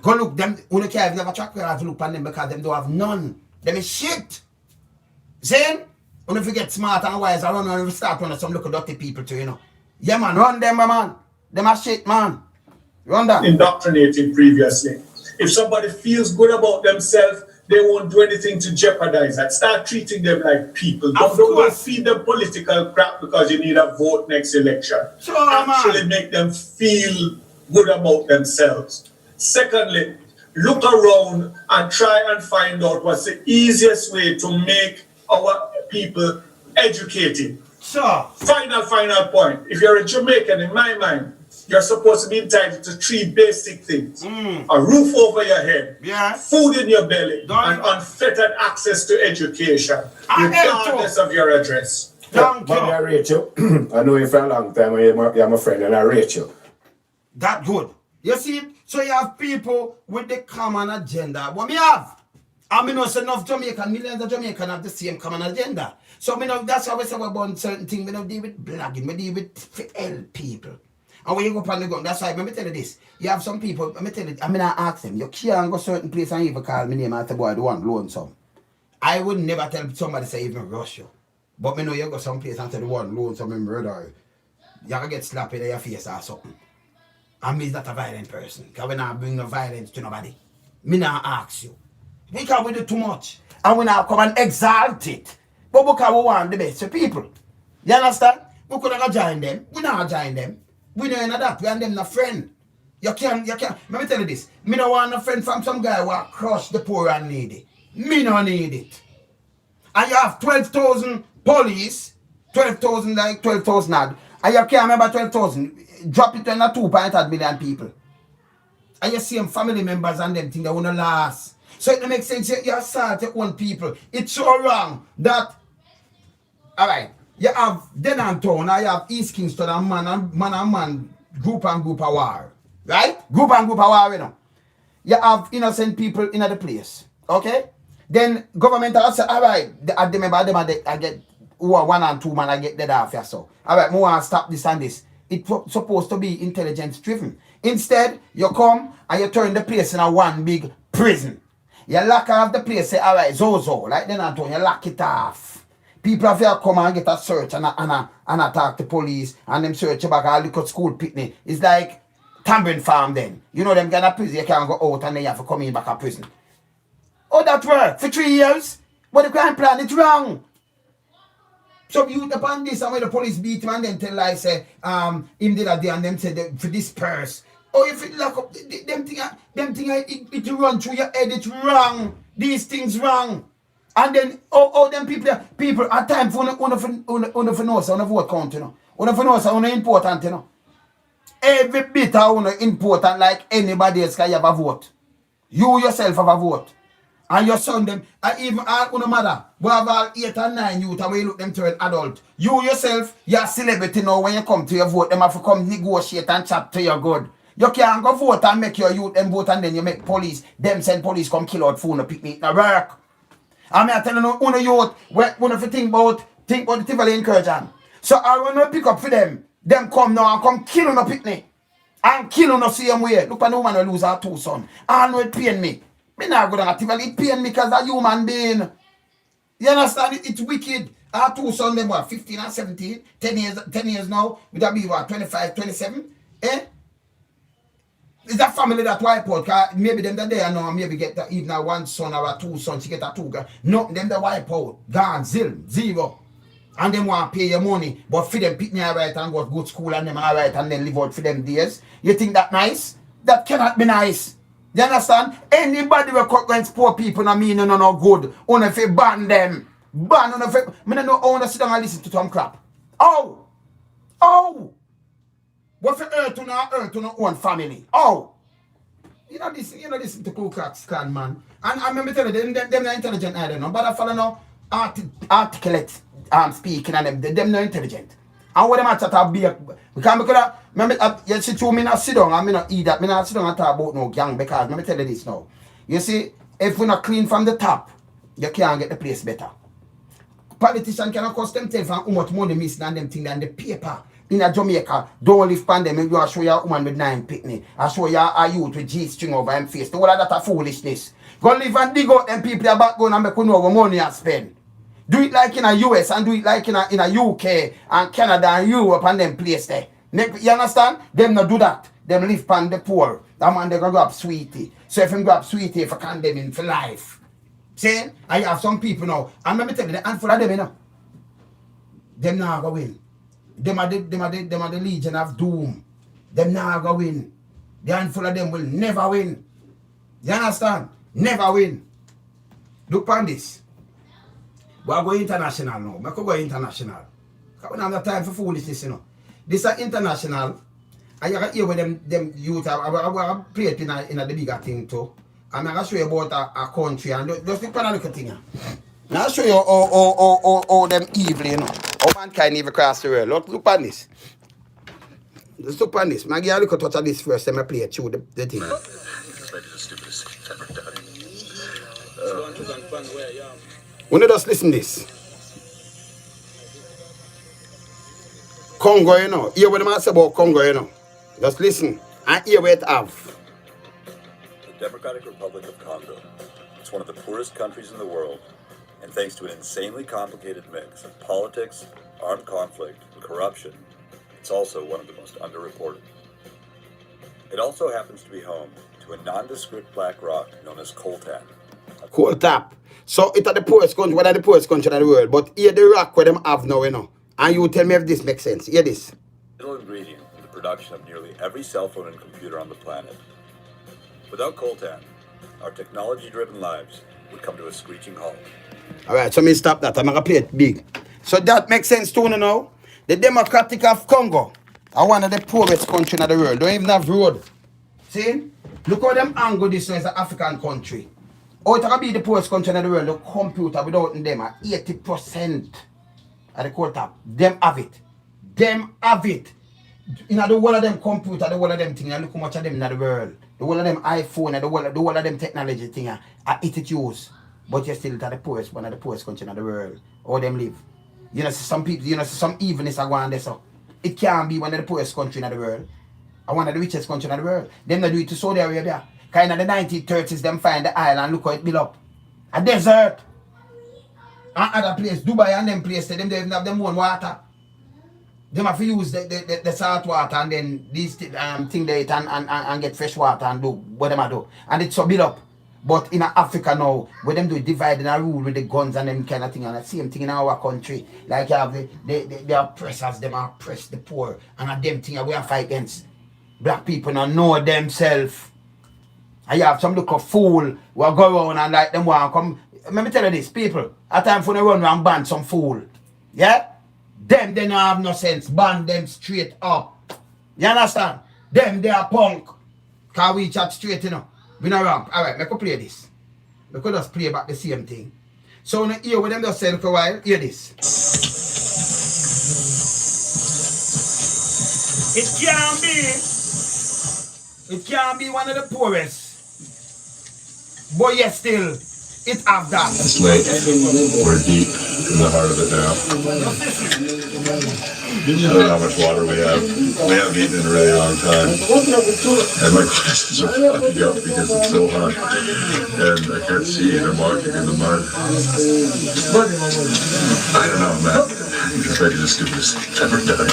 Go look them, you can't have a track record to look on them because them don't have none. Them is shit. Then, when you get smart and wise, I run and start running some little dirty people too, you know. Yeah, man, run them, man. Them are shit, man. Run that. Indoctrinated previously. If somebody feels good about themselves, they won't do anything to jeopardize that. Start treating them like people. Don't feed them political crap because you need a vote next election. Sure, actually man. Make them feel good about themselves. Secondly, look around and try and find out what's the easiest way to make our people educated. Sure. Final point. If you're a Jamaican, in my mind, you're supposed to be entitled to 3 basic things. A roof over your head, food in your belly, and unfettered access to education, regardless of your address. But I rate you. I know you for a long time, and you're my friend, and I rate you. That good. You see, so you have people with the common agenda. What me have? I mean, also enough Jamaican, millions of Jamaicans have the same common agenda. So, I mean, that's how we say about certain things. We don't deal with blagging, we deal with help people. And when you go up on the ground, that's why, let me tell you this. You have some people, let me tell you, I mean, I ask them, you can't go certain place and even call me name and say, boy, the one lonesome. I would never tell somebody say even rush you. But me know you go some place and say the one lonesome in murder. You can get slapped in your face or something. And me is not a violent person. Because we not bring no violence to nobody. Me not ask you. Because we do too much. And we now come and exalt it. But because we want the best for people. You understand? We could have join them. We not join them. We know that. We and them not friend. You can't. Let me tell you this. Me no want a friend from some guy who crush the poor and needy. Me no need it. And you have 12,000 police. 12,000 like 12,000 odd. And you can't remember 12,000. Drop it on 2.8 million people. And you see them family members and them think they want to last. So it makes sense you assault your own people. It's so wrong that, alright, you have Denantown, you have East Kingston and man, group and group of war. Right? Group and group of war, you know. You have innocent people in the place. Okay? Then government will say, alright, I remember them I get 1 and 2 man I get dead off here. So alright, we want to stop this and this. It's supposed to be intelligence driven. Instead, you come and you turn the place in a one big prison. You lock off the place, say, alright, Zozo, like then Antonio, you lock it off. People have to come and get a search and attack the police and them search you back and look at school picnic. It's like Tambrin Farm then. You know them get a prison, you can't go out and then you have to come in back to prison. Oh, that worked for 3 years. But the crime plan, it's wrong. So you upon this and when the police beat him and then tell like say, him did a day and them say for this purse. Oh, if it lock up, them thing it run through your head, it's wrong. These things wrong. And then, them people at time for una for know, so una vote count, you know. Una for know, so una important, you know. Every bit of una important like anybody else can have a vote. You yourself have a vote. And your son them, and even all una mother, we have all 8 and 9 youth and we look them to an adult. You yourself, you're a celebrity now when you come to your vote, them have to come negotiate and chat to your good. You can't go vote and make your youth them vote and then you make police, them send police come kill out phone and pick me. It not work. And I'm telling you, una youth, when if you think about the Tivoli incursion. So I want to pick up for them come now and come kill on pick me. And kill on the same way. Look at the woman who lose her 2 sons. And it pain me. Me not going to Tivoli, it pain me because a human being. You understand? It's wicked. Our 2 sons, them what, 15 and 17, 10 years now. Would that be what, 25, 27? Eh? It's a family that wipe out, cause maybe them that there now maybe get even a 1 son or a 2 sons, she get a 2 girl. No, them that wipe out, gone, zero. And them want to pay your money, but for them pick me alright and go to good school and them alright and then live out for them days. You think that nice? That cannot be nice. You understand? Anybody will cut against poor people and mean no good. Only if you ban them. Ban on if you, I don't know how to sit down and listen to some crap. Oh! What for earth to own family? Oh! You know this to Ku Klux Klan, man. And I remember telling you, them not intelligent either, no. But I follow no articulate speaking and them not intelligent. And what them at that be because remember you see two me not sit down and me not eat that. Me not sit down and talk about no gang because let me tell you this now. You see, if we not clean from the top, you can't get the place better. Politicians cannot cost themselves how much money missing and them thing than the paper. In a Jamaica, don't live pandemic, you show your woman with 9 picnic. I show you a youth with G-string over him face. All of that a foolishness. Go live and dig out them people about going and make you know what money I spend. Do it like in a US and do it like in a UK and Canada and Europe and them place there. You understand? Them not do that. Them live pan the poor. That man they go grab sweetie. So if him grab sweetie for condemn him for life. See? I have some people now. And let me tell you, the handful of them, you know. Them now go win. Them are the Legion of Doom. Them now go win. The handful of them will never win. You understand? Never win. Look on this. We are going international now. We could go international. Because we don't have time for foolishness, you know. This is international. And you can hear with them youth. I play it in a the bigger thing too. I'm going to show you about a country. And just look at a little thing here. Now I'll show you all them evil, you know. How mankind even cross the world. Look at this. Just look at this. I'm going to look at this first. Then I play it through the thing. When you just listen this. Congo, you know. Hear what I say about Congo, you know. Just listen and hear what it have. The Democratic Republic of Congo. It's one of the poorest countries in the world, and thanks to an insanely complicated mix of politics, armed conflict, and corruption, it's also one of the most underreported. It also happens to be home to a nondescript black rock known as coltan. Coltan. So it's the poorest country, one of the poorest countries in the world, but here the rock where them have now, you know. And you tell me if this makes sense. Hear this. Vital ingredient in the production of nearly every cell phone and computer on the planet. Without coltan, our technology-driven lives would come to a screeching halt. All right, so me stop that. I'm going to play it big. So that makes sense too, you know. The Democratic of Congo are one of the poorest countries in the world. Don't even have road. See? Look how them angle this as an African country. Oh, it's going to be the poorest country in the world. The computer without them are 80%. At the court top, them have it. Them have it. You know, the whole of them computer, the whole of them thing, and look how much of them in the world. The whole of them iPhone, and the whole of them technology thing are it use. But you're still the poorest, one of the poorest country in the world. All them live. You know, some people, you know, some evenness are going there, so it can't be one of the poorest country in the world. And one of the richest country in the world. Them not do it to Saudi Arabia. Kind of the 1930s, them find the island, look how it built up. A desert. And other place, Dubai and them places, them don't even have them own water. Them have to use the salt water and then these thing they eat and get fresh water and do what them do. And it's so built up. But in Africa now, where them do divide and rule with the guns and them kind of thing, and the same thing in our country. Like you have the oppressors, them oppress the poor, and a them thing we have fight against. Black people don't know themselves. And you have some look of fool who go around and like them want to come. Let me tell you this, people. At time for the run around ban some fool. Yeah? Them they don't have no sense. Ban them straight up. You understand? Them they are punk. Cause we chat straight, you know. We not wrong. Alright, let me play this. We could just play back the same thing. So when you hear what them just said for a while, hear this. It can't be one of the poorest. But yet still, it have that. It's late. We're deep in the heart of it now. I don't know how much water we have. We haven't eaten in a really long time. And my glasses are fucking up because it's so hot. And I can't see and I'm walking in the mud. I don't know, man. I'm just ready to just do this. Never done.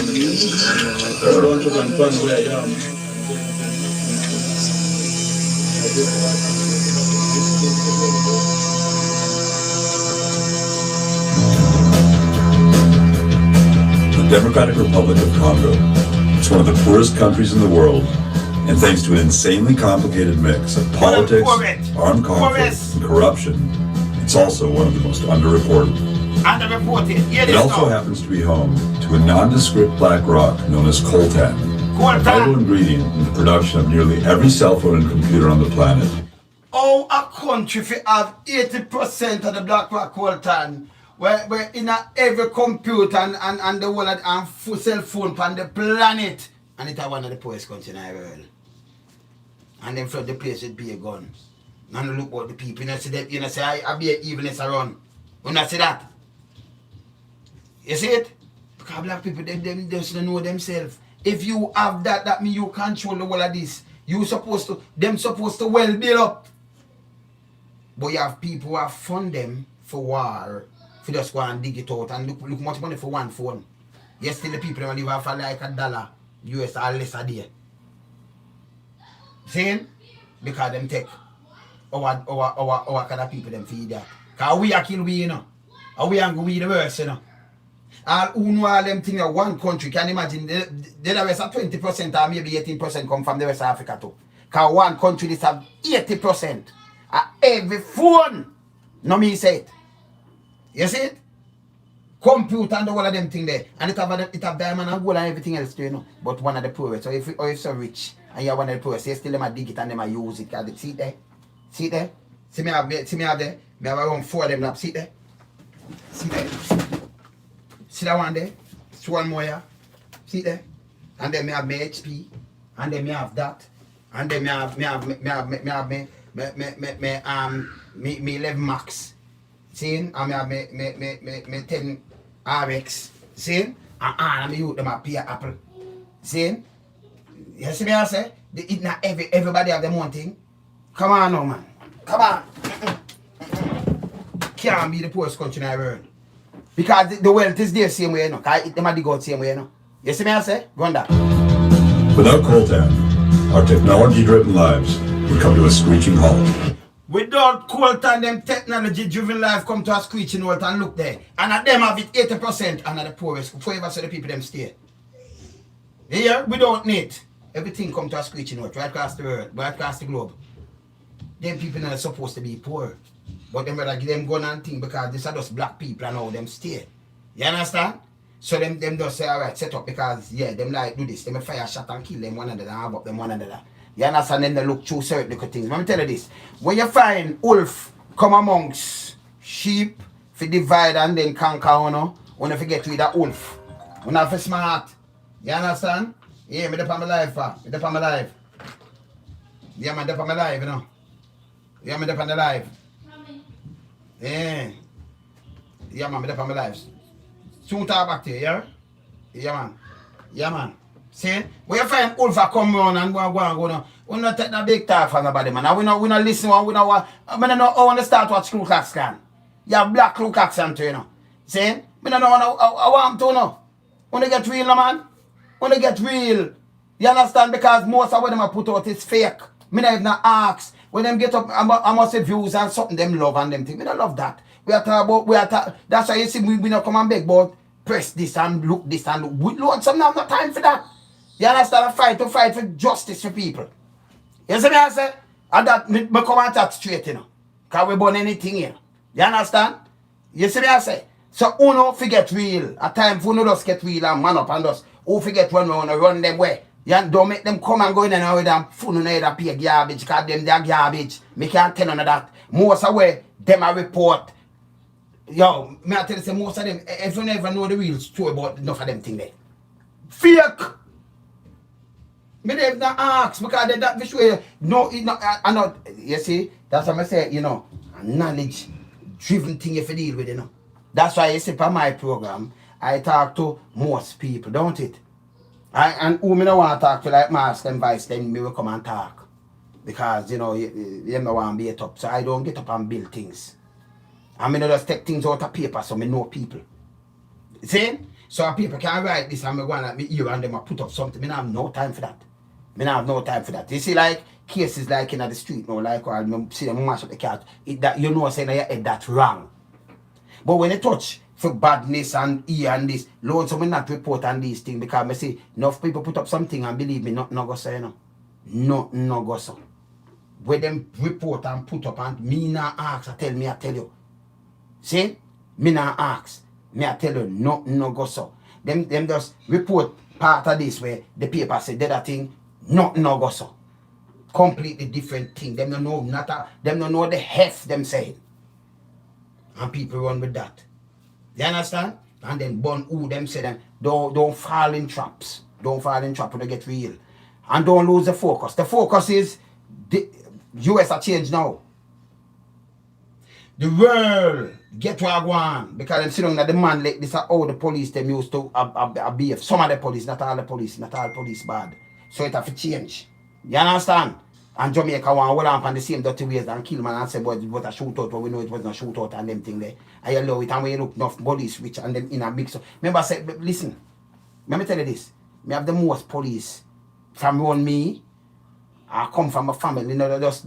The Democratic Republic of Congo. It's one of the poorest countries in the world, and thanks to an insanely complicated mix of politics, armed conflict, and corruption, it's also one of the most underreported. It also happens to be home to a nondescript black rock known as coltan, a vital ingredient in the production of nearly every cell phone and computer on the planet. Oh, a country if you have 80% of the black rock coltan, where in every computer and the world and cell phone on the planet, and it's one of the poorest countries in the world. And then from the place with be a gun. And look what the people, you know, see that, you know, say I be an evilness around. You know, see that? You see it? Because black people, them just don't know themselves. If you have that, that means you control the whole of this. Them supposed to well build up. But you have people who have fund them for war, for just go and dig it out and look much money for one phone. Yes, still the people who live for like $1 US or less a day. See? Because them take our kind of people them feed that. Because we are kill we, you know. And we are going to be the worst, you know. All who know all them things in one country, can imagine the rest of 20% or maybe 18% come from the rest of Africa too. Because one country this have 80%. Every phone, no me say it. You see it? Computer and all of them thing there. And it have diamond and gold and everything else too, you know. But one of the poorest. So if you're so rich and you're one of the poorest, you still them a dig it and them a use it. See it there? See it there? See me have there? Me have around 4 of them up. See it there? See there? See that one there? It's one more here. See there? And then me have my HP. And then me have that. And then me have me 11 max. See? And me 10 RX. See? And me use them a pear apple. See? You see me I say? They eat not everybody have them one thing. Come on now, man. Come on. Can't be the poorest country in the world. Because the wealth is there same way, you know. Because them are the God same way, you know. You see me I say? Go on that. Without coltan, our technology-driven lives would come to a screeching halt. Without coltan, them technology-driven life come to a screeching halt and look there. And at them have it 80% and at the poorest. Forever so the people them stay. Here, we don't need. Everything come to a screeching halt right across the world, right across the globe. Them people are not supposed to be poor. But them rather give them gun and thing because these are just black people and all them stay. You understand? So them just say, alright, set up because yeah, them like do this. Them fire shot and kill them one another and have up them one another. You understand? Then they look through certain little things. Let me tell you this. When you find wolf come amongst sheep, if you divide and then conquer, you know, when you forget with that wolf. When you have to smart. You understand? Yeah, me dep on my life, pa. Me dep on my life. Yeah, man, dep on my life, you know. Yeah, me dep on the life. Yeah. Yeah, man, me dep on my life. Soon talk back to you, yeah? Yeah, man. Yeah, man. See? When you find wolf come around and go, we not take that big talk from nobody, man. And we not listen, we not watch. I mean, I want to start watch Ku Klux Klan. You have black Ku Klux Klan too, you know. See? I don't know, I want to know. When they get real, no, man. When they get real. You understand? Because most of what them put out is fake. Me not even ask. When them get up, I must say views and something them love and them things. Me don't love that. We are talking about, that's why you see we not come and beg about press this and look this and look. We Lord, some have no time for that. You understand? To fight for justice for people. You see me I say? And that, me come and talk straight, you know. Because we burn anything here. You understand? You see me I say? So, who no forget real. At times, who no just get real and man up and just, who forget when we want to run them way. You don't make them come and go in and out with them food and either pay garbage because them they are garbage. Me can't tell none of that. Most of where them a report. Yo, me I tell you say most of them, if you never know the real story about enough of them thing there. Fake! Me never ask because they that way. No, it not I not you see, that's what I say, you know, a knowledge driven thing if you deal with, you know. That's why you see for my program, I talk to most people, don't it? And who me don't want to talk to like Master and Vice, then me will come and talk. Because, you know, you don't want to be it up. So I don't get up and build things. I mean, I just take things out of paper so me know people. See? So people can write this and me go and me hear and them put up something. Me don't have no time for that. Me don't have no time for that. You see, like, cases like in the street, no, like, or I see them mash up the cat, that you know saying that your head that's wrong. But when you touch for badness and and this, Lord, so me not report on these things because I say enough people put up something and believe me, not no go so, you know. No go so. When them report and put up and me not ask, I tell you. See? Me not ask. Me I tell you, no go so. Them just report part of this where the paper say that thing, no go so. Completely different thing. Them don't know them don't know the heft them saying. And people run with that. You understand? And then burn who them say them don't fall in traps. Don't fall in traps when they get real. And don't lose the focus. The focus is the US are changed now. The world get where I want because them sit down that the man like this are all the police them used to behave. Some of the police, not all police bad. So it have to change. You understand? And Jamaica want to hold on the same dirty ways and kill man and say, but it was a shootout, but we know it wasn't a shootout and them thing there. And you love it, and when you look enough police rich and them in a mix. Remember I said, listen, let me tell you this. Me have the most police from around me. I come from a family, not just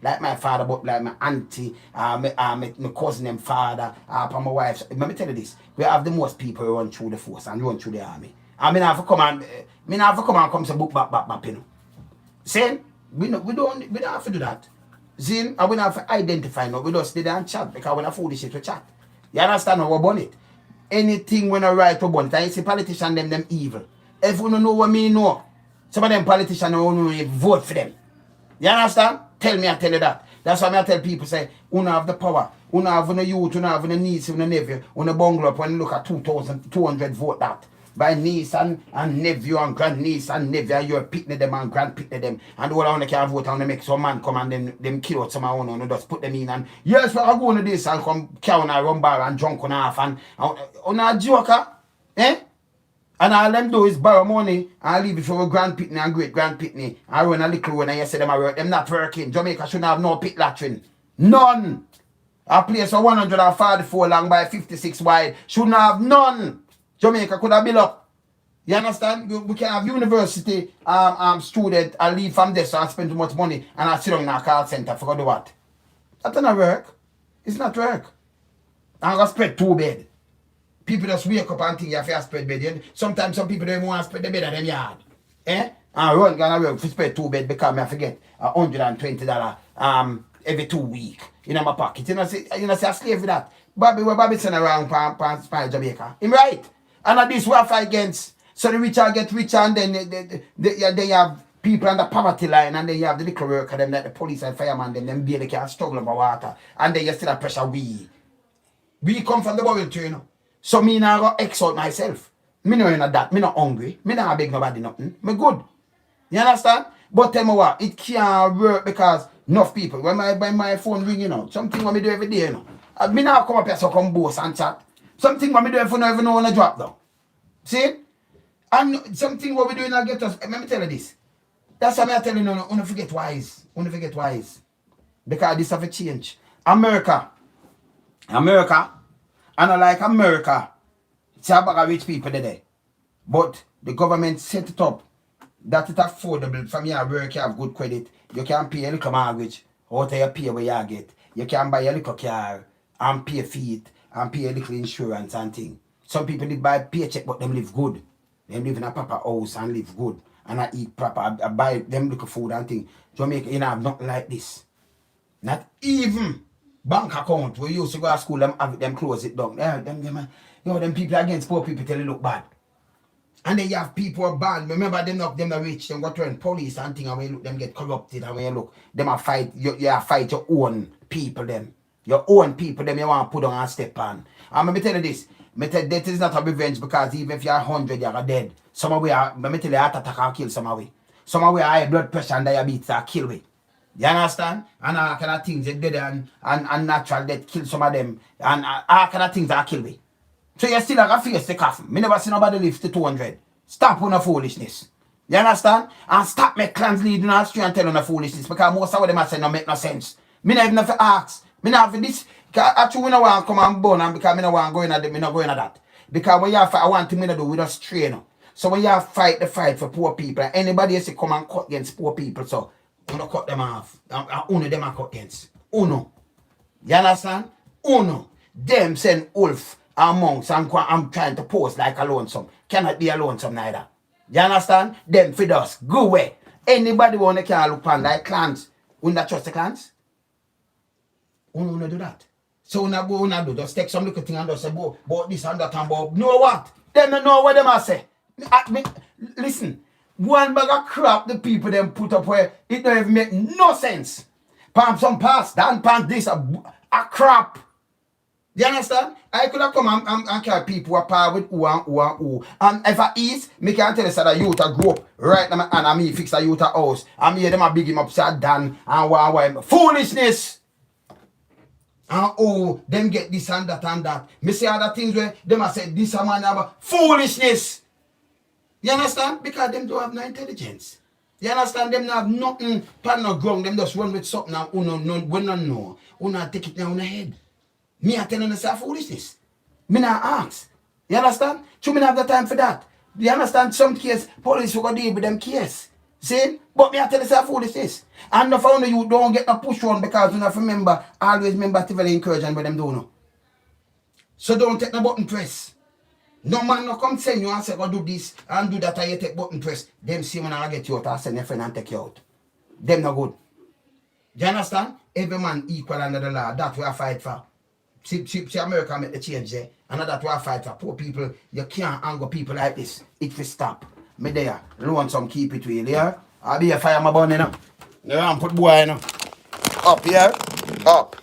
like my father, but like my auntie, my cousin and father, my wife. Let me tell you this. We have the most people who run through the force and run through the army. I mean, I have to come and come to book back, you know. Saying, we don't have to do that. See, I don't have to identify no. We just sit there and chat because when I foolish shit we chat. You understand how we burn it? Anything when I write we burn it. And you see politicians them evil. If you don't know what me know, some of them politicians don't vote for them. You understand? Tell me I tell you that. That's why I tell people say, you have the power. You have the youth, you have the niece, you have the nephew, you have the bungalow up when you look at 2,200 vote that. by niece and nephew and grandniece and nephew, and you're picking them and grandpicking them. And all on the can vote and they make some man come and them kill out some of them and just put them in. And yes, we're going to this and come carry on a run bar and drunk on half and on a joker. Eh? And all them do is borrow money and leave it for a grand pitney and great grand pitney and run a little one and you say them are work. Them not working. Jamaica shouldn't have no pit latrine. None. A place of 144 long by 56 wide shouldn't have none. Jamaica could have built up. You understand? We can have university student and leave from this and spend too much money and I sit down in a call center for do what? That doesn't work. It's not work. I'm going to spread 2 bed. People just wake up and think you have to spread bed. Sometimes some people don't even want to spread the bed at them yard. Eh? And run gonna work to spread 2 bed because I forget $120 every 2 weeks in my pocket. You know, see a slave for that. Bobby send around pan Jamaica. Him right? And at this we have fight against. So the richer get richer and then they have people on the poverty line and then you have the little worker them like the police and fireman them barely can struggle over water. And then you still have pressure we. We come from the bubble tree, you know. So me now go exalt myself. Me no in that. Me not hungry. Me not beg nobody nothing. Me good. You understand? But tell me what, it can't work because enough people. When my phone ring, you know, something what me do every day, you know. Me now come up here so come boast and chat. Something what me do if you never know when I drop down. See? And something what we do in our ghetto. Let me tell you this. That's why I tell you no, don't forget wise. Don't forget wise. Because this have a change. America. And I like America, it's a bag of rich people there. But the government set it up that it's affordable. From your work, you have good credit. You can pay a little mortgage. Out of your pay where you get. You can buy a little car and pay feet and pay a little insurance and thing. Some people live by paycheck, but them live good. Them live in a proper house and live good. And I eat proper. I buy them little food and thing. Jamaica, you know, have nothing like this. Not even bank account. We used to go to school, them close it down. Them people against poor people tell you look bad. And then you have people who are bad. Remember them not rich, them go turn police and thing and when you look, them get corrupted and when you look, them a fight, you fight your own people them. Your own people them you want to put on and step on. And let me tell you this, death is not a revenge because even if you're 100, you're dead. Some of we are, let me tell you, heart attack will kill some of we. Some of we are high blood pressure and diabetes will kill we. You understand? And all kind of things that dead and natural death kill some of them. And all kind of things that kill me. So you still have to face the coffin. Me never see nobody live to 200. Stop on the foolishness. You understand? And stop make clans leading us through and tell on the foolishness. Because most of them I say no make no sense. Me not even have to ask. Me not have this. Actually, we don't want to come and burn and because me not want to go in at them, me not going at that. Because when you have fight, I want to me to do with us train. So when you have fight the fight for poor people, anybody else come and cut against poor people, so you don't cut them off. Uno them are cut against. Uno. You understand? Uno. Them send wolf and monks and I'm trying to post like a lonesome. Cannot be a lonesome neither. You understand? Them feed us. Go away. Anybody want to can look on like clans. Wouldn't that trust the clans? Uno do that. So una do just take some little thing and just say, but this and that and but know what? Them don't know what them are say. Listen. One bag of crap the people them put up where it don't even make no sense. Palm some pass, dan pan this a crap. You understand? I could have come and carry people who are par with who and who and who. And if I eat, me can tell you that youth a grow up right now and me fix a youth a house. And me them a big him upside down and why foolishness. And oh, them get this and that and that. Me say other things where them a say this and man have foolishness. You understand? Because them don't have no intelligence. You understand? Them not have nothing pan no ground. Them just run with something and we don't know. We not take it down on the head. Me I tell you this foolishness. Me not ask. You understand? So me not have the time for that. You understand? Some case, police will go deal with them case. See? But me I tell you this foolishness. And the found you don't get no push on because you have to remember, always remember to very encourage and what them do no. So don't take no button press. No man no come send you and say go do this and do that and you take button press. Them see when I get you out and send your friend and take you out. Them no good. Do you understand? Every man equal under the law. That's what I fight for. See America make the change there. And that's what I fight for. Poor people, you can't anger people like this. It will stop. Me there. Loan some keep it with you, yeah? I'll be a fire my bun, you know. You want put boy, you know. Up here. Up.